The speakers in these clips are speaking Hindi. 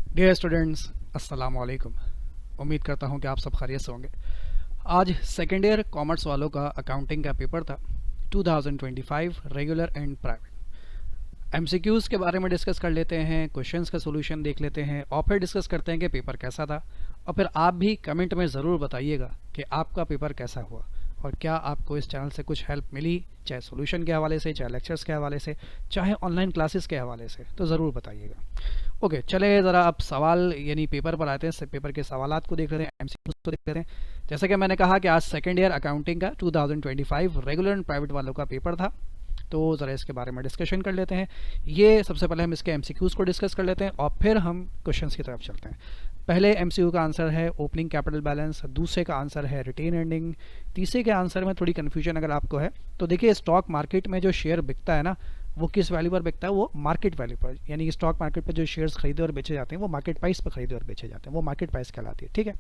डियर स्टूडेंट्स, अस्सलाम वालेकुम। उम्मीद करता हूँ कि आप सब खैरियत से होंगे। आज सेकेंड ईयर कॉमर्स वालों का अकाउंटिंग का पेपर था 2025 रेगुलर एंड प्राइवेट। एमसीक्यूज़ के बारे में डिस्कस कर लेते हैं, क्वेश्चंस का सोल्यूशन देख लेते हैं और फिर डिस्कस करते हैं कि पेपर कैसा था। और फिर आप भी कमेंट में ज़रूर बताइएगा कि आपका पेपर कैसा हुआ और क्या आपको इस चैनल से कुछ हेल्प मिली, चाहे सोल्यूशन के हवाले से, चाहे लेक्चर्स के हवाले से, चाहे ऑनलाइन क्लासेस के हवाले से, तो ज़रूर बताइएगा। ओके, चले ज़रा अब सवाल यानी पेपर पर आते हैं। पेपर के सवालात को देख लेते हैं, एमसीक्यूज़ को देख लेते हैं। जैसा कि मैंने कहा कि आज सेकेंड ईयर अकाउंटिंग का 2025 रेगुलर एंड प्राइवेट वालों का पेपर था, तो ज़रा इसके बारे में डिस्कशन कर लेते हैं। ये सबसे पहले हम इसके एमसीक्यूज़ को डिस्कस कर लेते हैं और फिर हम क्वेश्चंस की तरफ चलते हैं। पहले एमसीक्यू का आंसर है ओपनिंग कैपिटल बैलेंस, दूसरे का आंसर है रिटेन अर्निंग, तीसरे के आंसर में थोड़ी कन्फ्यूजन अगर आपको है तो देखिए, स्टॉक मार्केट में जो शेयर बिकता है ना, वो किस वैल्यू पर बिकता है? वो मार्केट वैल्यू पर, यानी कि स्टॉक मार्केट पर जो शेयर्स खरीदे और बेचे जाते हैं वो मार्केट प्राइस पर खरीदे और बेचे जाते हैं, वो मार्केट प्राइस कहलाती है। ठीक है,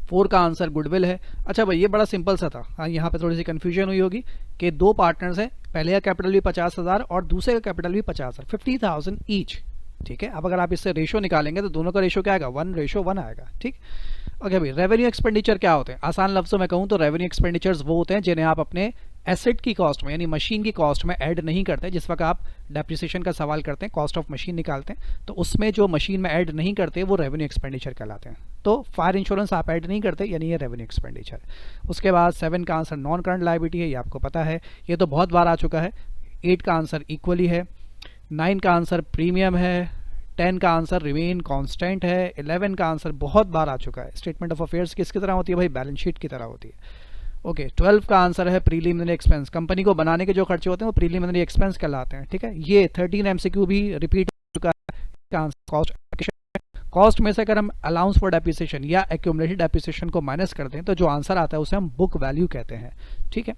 4 का आंसर गुडविल है। अच्छा भाई, ये बड़ा सिंपल सा था। हाँ, यहाँ पे थोड़ी सी कन्फ्यूजन हुई होगी कि दो पार्टनर्स हैं, पहले का कैपिटल भी 50,000 और दूसरे का कैपिटल भी 50,000, 50,000 ईच। ठीक है, अब अगर आप इससे रेशो निकालेंगे तो दोनों का रेशो क्या आएगा? 1:1 आएगा। ठीक, ओके भाई। रेवेन्यू एक्सपेंडिचर क्या होते हैं? आसान लफ्ज़ों में कहूँ तो रेवेन्यू एक्सपेंडिचर्स वो होते हैं जिन्हें आप अपने एसेट की कॉस्ट में यानी मशीन की कॉस्ट में ऐड नहीं करते। जिस वक्त आप डेप्रिसिएशन का सवाल करते हैं, कॉस्ट ऑफ मशीन निकालते हैं, तो उसमें जो मशीन में ऐड नहीं करते वो रेवेन्यू एक्सपेंडिचर कहलाते हैं। तो फायर इंश्योरेंस आप ऐड नहीं करते, यानी ये रेवेन्यू एक्सपेंडिचर। उसके बाद 7 का आंसर नॉन करंट लायबिलिटी है, ये आपको पता है, ये तो बहुत बार आ चुका है। 8 का आंसर इक्वली है, 9 का आंसर प्रीमियम है, 10 का आंसर रिमेन कांस्टेंट है, 11 का आंसर बहुत बार आ चुका है, स्टेटमेंट ऑफ अफेयर्स किसकी तरह होती है भाई? बैलेंस शीट की तरह होती है। ओके, 12 का आंसर है प्रीलिमिनरी एक्सपेंस। कंपनी को बनाने के जो खर्चे होते हैं वो प्रीलिमिनरी एक्सपेंस कहलाते हैं। ठीक है, ये 13 एमसीक्यू भी रिपीट हो चुका है। कॉस्ट में से अगर हम अलाउंस फॉर डेप्रिसिएशन या एक्यूमुलेटेड डेप्रिसिएशन को माइनस कर दें तो जो आंसर आता है उसे हम बुक वैल्यू कहते हैं। ठीक है,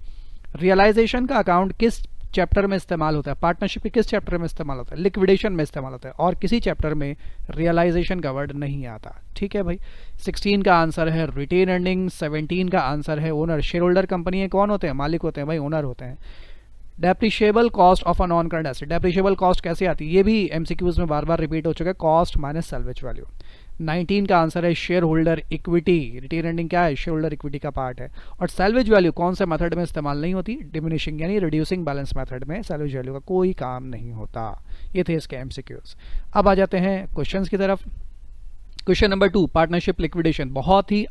रियलाइजेशन का अकाउंट किस चैप्टर में इस्तेमाल होता है? पार्टनरशिप के किस चैप्टर में इस्तेमाल होता है? लिक्विडेशन में इस्तेमाल होता है, और किसी चैप्टर में रियलाइजेशन का वर्ड नहीं आता। ठीक है भाई। 16 का आंसर है रिटेन अर्निंग, 17 का आंसर है ओनर। शेयर होल्डर कंपनी है, कौन होते हैं? मालिक होते हैं भाई, ओनर होते हैं। Depreciable cost of a non current asset, depreciable cost कैसे आती है? ये भी एमसीक्यूज में बार बार रिपीट हो चुका है, कॉस्ट माइनस सैल्वेज वैल्यू। 19 का आंसर है shareholder equity. Retain earning क्या है? शेयर होल्डर इक्विटी का पार्ट है। और सैल्वेज वैल्यू कौन से मेथड में इस्तेमाल नहीं होती? डिमिनिशिंग यानी रिड्यूसिंग बैलेंस मेथड में सैल्वेज वैल्यू का कोई काम नहीं होता। ये थे इसके एमसीक्यूज। अब आ जाते हैं क्वेश्चंस की तरफ। Question number 2, partnership liquidation. बहुत ही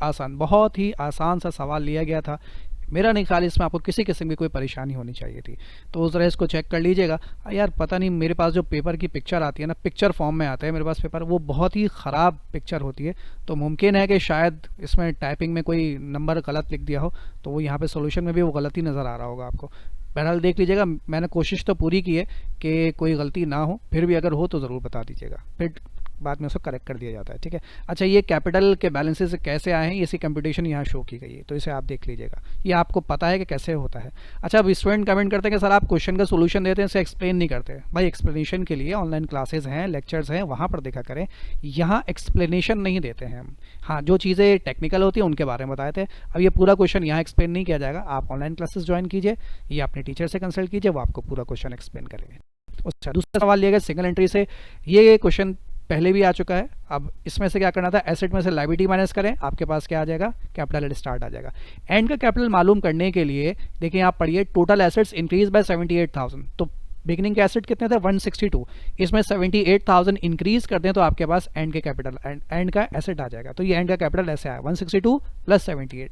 आसान सा सवाल लिया गया था। मेरा नहीं ख्याल इसमें आपको किसी किस्म की कोई परेशानी होनी चाहिए थी, तो ज़रा इसको चेक कर लीजिएगा। यार पता नहीं, मेरे पास जो पेपर की पिक्चर आती है ना, पिक्चर फॉर्म में आता है मेरे पास पेपर, वो बहुत ही ख़राब पिक्चर होती है। तो मुमकिन है कि शायद इसमें टाइपिंग में कोई नंबर गलत लिख दिया हो, तो वो यहाँ पे सोल्यूशन में भी वो गलती नज़र आ रहा होगा आपको। बहरहाल देख लीजिएगा, मैंने कोशिश तो पूरी की है कि कोई गलती ना हो, फिर भी अगर हो तो ज़रूर बता दीजिएगा, फिर बाद में उसको करेक्ट कर दिया जाता है। ठीक है, अच्छा, ये कैपिटल के बैलेंसेस कैसे आए हैं, इसकी कंप्यूटेशन यहाँ शो की गई है, तो इसे आप देख लीजिएगा, ये आपको पता है कि कैसे होता है। अच्छा, अब स्टूडेंट कमेंट करते हैं कि सर आप क्वेश्चन का सोल्यूशन देते हैं, इसे एक्सप्लेन नहीं करते। भाई एक्सप्लेनेशन के लिए ऑनलाइन क्लासेज हैं, लेक्चर्स हैं, वहाँ पर देखा करें, यहाँ एक्सप्लेनेशन नहीं देते हैं हम। हाँ, जो चीज़ें टेक्निकल होती हैं उनके बारे में बताए थे। अब ये पूरा क्वेश्चन यहाँ एक्सप्लेन नहीं किया जाएगा, आप ऑनलाइन क्लासेस ज्वाइन कीजिए या अपने टीचर से कंसल्ट कीजिए, वो आपको पूरा क्वेश्चन एक्सप्लेन करेंगे। अच्छा, दूसरा सवाल लिया गया सिंगल एंट्री से। ये क्वेश्चन पहले भी आ चुका है। अब इसमें से क्या करना था? एसेट में से लायबिलिटी माइनस करें, आपके पास क्या आ जाएगा? कैपिटल एट स्टार्ट आ जाएगा। एंड का कैपिटल मालूम करने के लिए देखिए, आप पढ़िए, टोटल एसेट्स इंक्रीज बाय 78,000। तो बिगिनिंग के एसेट कितने थे? 162। इसमें 78,000 इंक्रीज कर दें तो आपके पास एंड के कैपिटल एंड का एसेट आ जाएगा। तो ये एंड का कैपिटल ऐसे आया, 162 प्लस 78।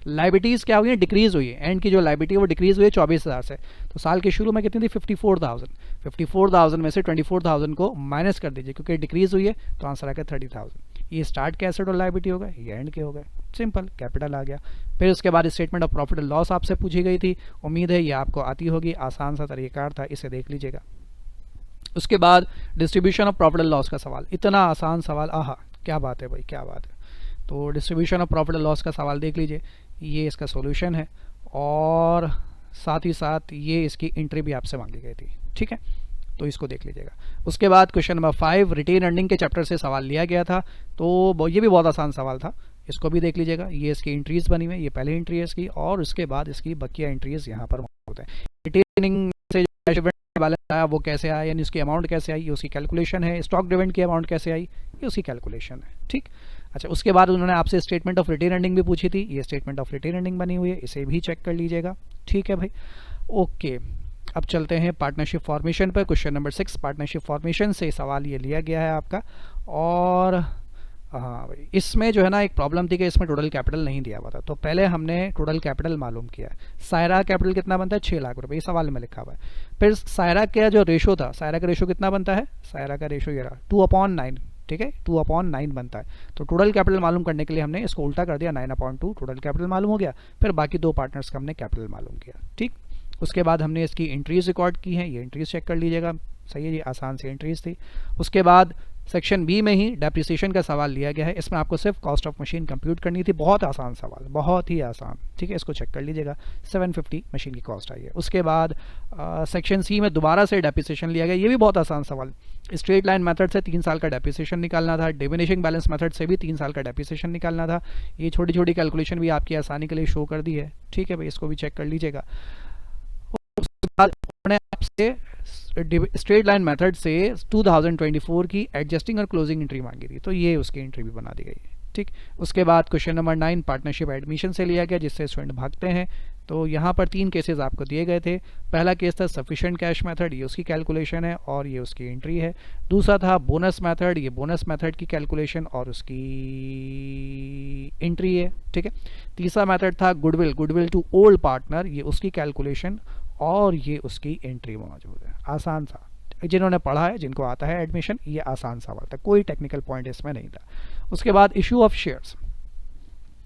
लाइबिलिटीज़ क्या हुई है? डिक्रीज हुई है। एंड की जो लाइबिलिटी है वो डिक्रीज हुई है 24,000 से। तो साल के शुरू में कितनी थी? 54,000। 54,000 में से 24,000 को माइनस कर दीजिए, क्योंकि डिक्रीज हुई है, तो आंसर आ गया 30,000। ये स्टार्ट के एसेट और लाइबिलिटी हो गए, ये एंड के हो गए, सिंपल, कैपिटल आ गया। फिर उसके बाद statement of profit and loss आपसे पूछी गई थी, उम्मीद है ये आपको आती होगी, आसान सा तरीक़ाकार था, इसे देख लीजिएगा। उसके बाद distribution of profit and loss का सवाल, इतना आसान सवाल, आहा क्या बात है भाई, क्या बात है। तो distribution of profit and loss का सवाल देख लीजिए, ये इसका सॉल्यूशन है, और साथ ही साथ ये इसकी एंट्री भी आपसे मांगी गई थी। ठीक है, तो इसको देख लीजिएगा। उसके बाद क्वेश्चन नंबर 5, रिटेन अर्निंग के चैप्टर से सवाल लिया गया था, तो ये भी बहुत आसान सवाल था, इसको भी देख लीजिएगा। ये इसकी एंट्रीज बनी हुई है, ये पहली एंट्री है इसकी, और उसके बाद इसकी बकिया एंट्रीज यहाँ पर मौजूद है। रिटेन अर्निंग से बैलेंस आया वो कैसे आया, यानी उसकी अमाउंट कैसे आई, ये उसकी कैलकुलेशन है। स्टॉक डिविडेंड की अमाउंट कैसे आई, ये उसकी कैलकुलेशन है। ठीक, अच्छा, उसके बाद उन्होंने आपसे स्टेटमेंट ऑफ रिटेन अर्निंग भी पूछी थी, ये स्टेटमेंट ऑफ रिटेन अर्निंग बनी हुई है, इसे भी चेक कर लीजिएगा। ठीक है भाई, ओके। अब चलते हैं पार्टनरशिप फॉर्मेशन पर। क्वेश्चन नंबर 6 पार्टनरशिप फॉर्मेशन से सवाल ये लिया गया है आपका। और हाँ भाई, इसमें जो है ना एक प्रॉब्लम थी कि इसमें टोटल कैपिटल नहीं दिया हुआ था। तो पहले हमने टोटल कैपिटल मालूम किया है। सायरा कैपिटल कितना बनता है, 6 लाख रुपए, ये सवाल में लिखा हुआ है। फिर सायरा का जो रेशो था, सायरा का रेशो कितना बनता है, सायरा का रेशो ये रहा 2/9। ठीक है, 2/9 बनता है। तो टोटल कैपिटल मालूम करने के लिए हमने इसको उल्टा कर दिया, 9/2 टोटल कैपिटल मालूम हो गया। फिर बाकी 2 पार्टनर्स का हमने कैपिटल मालूम किया। ठीक, उसके बाद हमने इसकी एंट्रीज रिकॉर्ड की हैं, ये एंट्रीज चेक कर लीजिएगा। सही है जी, आसान सी एंट्रीज थी। उसके बाद सेक्शन बी में ही डेप्रिसिएशन का सवाल लिया गया है। इसमें आपको सिर्फ कॉस्ट ऑफ मशीन कंप्यूट करनी थी, बहुत आसान सवाल, बहुत ही आसान। ठीक है, इसको चेक कर लीजिएगा, 750 मशीन की कॉस्ट आई है। उसके बाद सेक्शन सी में दोबारा से डेप्रिसिएशन लिया गया, ये भी बहुत आसान सवाल। स्ट्रेट लाइन मेथड से 3 साल का डेप्रिसिएशन निकालना था, डिमिनिशिंग बैलेंस मेथड से भी 3 साल का डेप्रिसिएशन निकालना था। ये छोटी छोटी कैलकुलेशन भी आपकी आसानी के लिए शो कर दी है। ठीक है भाई, इसको भी चेक कर लीजिएगा। उसके बाद उन्होंने आपसे स्ट्रेट लाइन मेथड से 2024 की एडजस्टिंग और क्लोजिंग एंट्री मांगी थी, तो ये उसकी एंट्री भी बना दी गई है। ठीक, उसके बाद क्वेश्चन नंबर 9 पार्टनरशिप एडमिशन से लिया गया, जिससे स्टूडेंट भागते हैं। तो यहाँ पर 3 केसेस आपको दिए गए थे। पहला केस था सफिशिएंट कैश मेथड, ये उसकी कैलकुलेशन है और ये उसकी एंट्री है। दूसरा था बोनस मेथड, ये बोनस मेथड की कैलकुलेशन और उसकी एंट्री है। ठीक है, तीसरा मेथड था goodwill, goodwill to old partner, ये उसकी कैलकुलेशन और ये उसकी एंट्री मौजूद है। आसान सा, जिन्होंने पढ़ा है, जिनको आता है एडमिशन, ये आसान सवाल था, कोई टेक्निकल पॉइंट इसमें नहीं था। उसके बाद इशू ऑफ शेयर्स,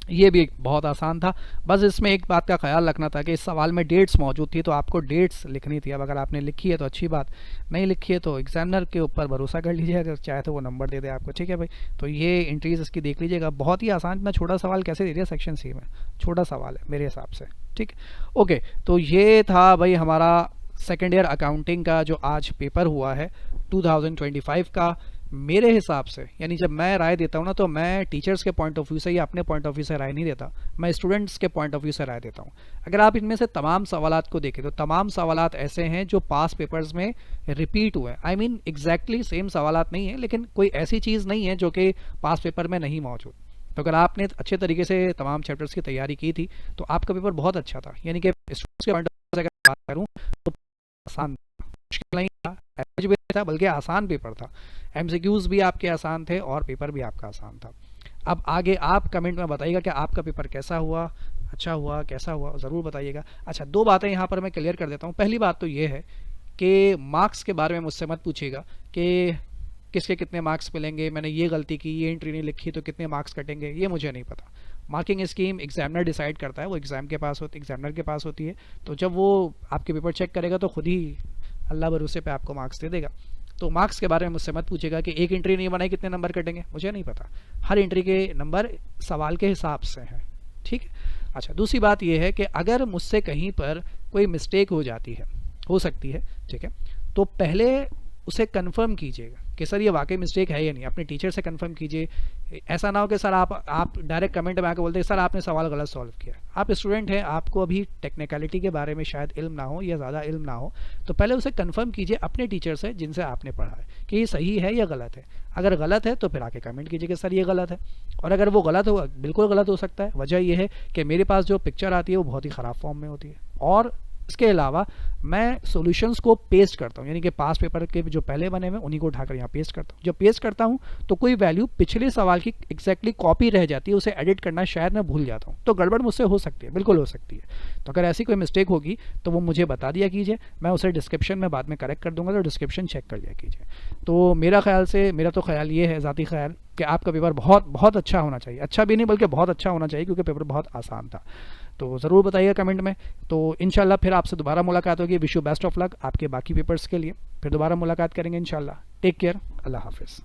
ये भी एक बहुत आसान था। बस इसमें एक बात का ख्याल रखना था कि इस सवाल में डेट्स मौजूद थी, तो आपको डेट्स लिखनी थी। अब अगर आपने लिखी है तो अच्छी बात, नहीं लिखी है तो एग्जामिनर के ऊपर भरोसा कर लीजिए, अगर चाहे तो वो नंबर दे दे आपको। ठीक है भाई, तो ये एंट्रीज इसकी देख लीजिएगा, बहुत ही आसान। इतना छोटा सवाल कैसे दे दिया सेक्शन सी में, छोटा सवाल है मेरे हिसाब से। ठीक, ओके, तो ये था भाई हमारा सेकेंड ईयर अकाउंटिंग का जो आज पेपर हुआ है 2025 का। मेरे हिसाब से, यानी जब मैं राय देता हूँ ना, तो मैं टीचर्स के पॉइंट ऑफ व्यू से या अपने पॉइंट ऑफ व्यू से राय नहीं देता, मैं स्टूडेंट्स के पॉइंट ऑफ व्यू से राय देता हूँ। अगर आप इनमें से तमाम सवालात को देखें तो तमाम सवालात ऐसे हैं जो पास पेपर्स में रिपीट हुए हैं। आई मीन एग्जैक्टली सेम सवालात नहीं है, लेकिन कोई ऐसी चीज़ नहीं है जो कि पास पेपर में नहीं मौजूद। तो अगर आपने अच्छे तरीके से तमाम चैप्टर्स की तैयारी की थी तो आपका पेपर बहुत अच्छा था। यानी कि स्टूडेंट्स के पॉइंट ऑफ व्यू से अगर बात करूँ तो आसान, मुश्किल नहीं था, एवरेज भी था, बल्कि आसान पेपर था। एमसीक्यूज़ भी आपके आसान थे और पेपर भी आपका आसान था। अब आगे आप कमेंट में बताइएगा कि आपका पेपर कैसा हुआ, अच्छा हुआ, कैसा हुआ, ज़रूर बताइएगा। अच्छा, 2 बातें यहाँ पर मैं क्लियर कर देता हूँ। पहली बात तो ये है कि मार्क्स के बारे में मुझसे मत पूछिएगा कि किसके कितने मार्क्स मिलेंगे, मैंने ये गलती की, ये एंट्री नहीं लिखी तो कितने मार्क्स कटेंगे, ये मुझे नहीं पता। मार्किंग स्कीम एग्जामिनर डिसाइड करता है, वो एग्जामिनर के पास होती है। तो जब वो आपके पेपर चेक करेगा तो खुद ही अल्लाह भरोसे पे आपको मार्क्स दे देगा। तो मार्क्स के बारे में मुझसे मत पूछेगा कि एक एंट्री नहीं बनाई कितने नंबर कटेंगे, मुझे नहीं पता। हर एंट्री के नंबर सवाल के हिसाब से हैं। ठीक है, अच्छा, दूसरी बात यह है कि अगर मुझसे कहीं पर कोई मिस्टेक हो जाती है, हो सकती है, ठीक है, तो पहले उसे कंफर्म कीजिएगा कि सर ये वाकई मिस्टेक है या नहीं। अपने टीचर से कंफर्म कीजिए। ऐसा ना हो कि सर आप डायरेक्ट कमेंट में आकर बोलते हैं सर आपने सवाल गलत सॉल्व किया। आप स्टूडेंट हैं, आपको अभी टेक्निकलिटी के बारे में शायद इल्म ना हो या ज़्यादा इल्म ना हो, तो पहले उसे कंफर्म कीजिए अपने टीचर से जिनसे आपने पढ़ा है कि ये सही है या गलत है। अगर गलत है तो फिर आके कमेंट कीजिए कि सर ये गलत है। और अगर वो गलत हो, बिल्कुल गलत हो सकता है। वजह यह है कि मेरे पास जो पिक्चर आती है वो बहुत ही ख़राब फॉर्म में होती है, और इसके अलावा मैं सॉल्यूशंस को पेस्ट करता हूँ, यानी कि पास पेपर के जो पहले बने हुए उन्हीं को उठाकर यहाँ पेस्ट करता हूँ। जब पेस्ट करता हूँ तो कोई वैल्यू पिछले सवाल की एग्जैक्टली कॉपी रह जाती है, उसे एडिट करना शायद मैं भूल जाता हूँ, तो गड़बड़ मुझसे हो सकती है, बिल्कुल हो सकती है। तो अगर ऐसी कोई मिस्टेक होगी तो वो मुझे बता दिया कीजिए, मैं उसे डिस्क्रिप्शन में बाद में करेक्ट कर दूंगा, तो डिस्क्रिप्शन चेक कर लिया कीजिए। तो मेरा तो ख्याल ये है, ज़ाती ख्याल, कि आपका पेपर बहुत बहुत अच्छा होना चाहिए। अच्छा भी नहीं बल्कि बहुत अच्छा होना चाहिए, क्योंकि पेपर बहुत आसान था। तो ज़रूर बताइएगा कमेंट में। तो इंशाल्लाह फिर आपसे दोबारा मुलाकात होगी। Wish you best of luck आपके बाकी पेपर्स के लिए। फिर दोबारा मुलाकात करेंगे इंशाल्लाह। टेक केयर, अल्लाह हाफिज़।